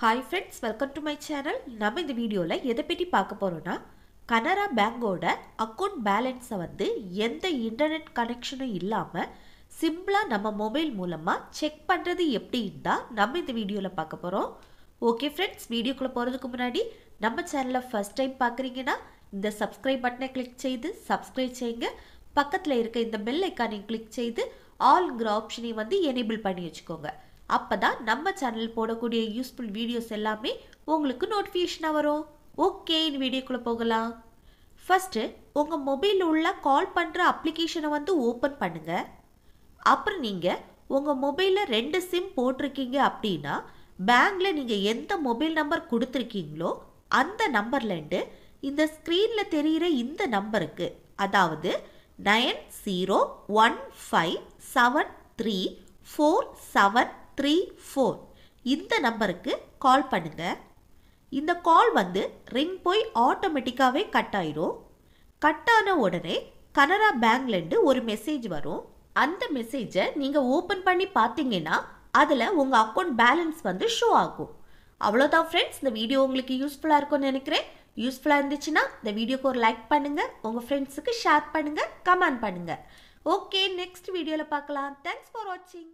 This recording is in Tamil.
Hi friends, welcome to my channel. நம்ம இந்த வீடியோல எதை பத்தி பார்க்க போறோம்னா கனரா பேங்கோட அக்கவுண்ட் பேலன்ஸை வந்து எந்த இன்டர்நெட் கனெக்ஷனும் இல்லாம சிம்பிளா நம்ம மொபைல் மூலமா செக் பண்றது எப்படின்னு தான் நம்ம இந்த வீடியோல பார்க்க போறோம். ஓகே ஃப்ரெண்ட்ஸ், வீடியோக்குள்ள போறதுக்கு முன்னாடி நம்ம சேனலை ஃபர்ஸ்ட் டைம் பார்க்குறீங்கன்னா இந்த சப்ஸ்கிரைப் பட்டனை கிளிக் செய்து சப்ஸ்கிரைப் செய்யுங்க. பக்கத்தில் இருக்க இந்த பெல் ஐக்கானை கிளிக் செய்து ஆல்ங்கிற ஆப்ஷனை வந்து எனேபிள் பண்ணி வச்சுக்கோங்க. அப்பதான் நம்ம சேனல் போடக்கூடிய யூஸ்ஃபுல் வீடியோஸ் எல்லாமே உங்களுக்கு நோட்டிஃபிகேஷனாக வரும். ஓகே, இந்த வீடியோக்குள்ளே போகலாம். ஃபஸ்ட்டு உங்கள் மொபைலில் உள்ள கால் பண்ணுற அப்ளிகேஷனை வந்து ஓப்பன் பண்ணுங்கள். அப்புறம் நீங்கள் உங்கள் மொபைலில் 2 சிம் போட்டிருக்கீங்க அப்படின்னா பேங்கில் நீங்கள் எந்த மொபைல் நம்பர் கொடுத்துருக்கீங்களோ அந்த நம்பர்லேருந்து இந்த ஸ்க்ரீனில் தெரிகிற இந்த நம்பருக்கு, அதாவது 9015734734 இந்த நம்பருக்கு கால் பண்ணுங்க. இந்த கால் வந்து ரிங் போய் ஆட்டோமேட்டிக்காகவே கட் ஆயிடும். கட் ஆன உடனே கனரா பேங்க்லேருந்து ஒரு மெசேஜ் வரும். அந்த மெசேஜை நீங்கள் ஓப்பன் பண்ணி பார்த்தீங்கன்னா அதில் உங்கள் அக்கௌண்ட் பேலன்ஸ் வந்து ஷோ ஆகும். அவ்வளோதான் ஃப்ரெண்ட்ஸ், இந்த வீடியோ உங்களுக்கு யூஸ்ஃபுல்லாக இருக்கும்னு நினைக்கிறேன். யூஸ்ஃபுல்லாக இருந்துச்சுன்னா இந்த வீடியோக்கு ஒரு லைக் பண்ணுங்கள், உங்கள் ஃப்ரெண்ட்ஸுக்கு ஷேர் பண்ணுங்கள், கமெண்ட் பண்ணுங்கள். ஓகே, நெக்ஸ்ட் வீடியோவில் பார்க்கலாம். தேங்க்ஸ் ஃபார் வாட்சிங்.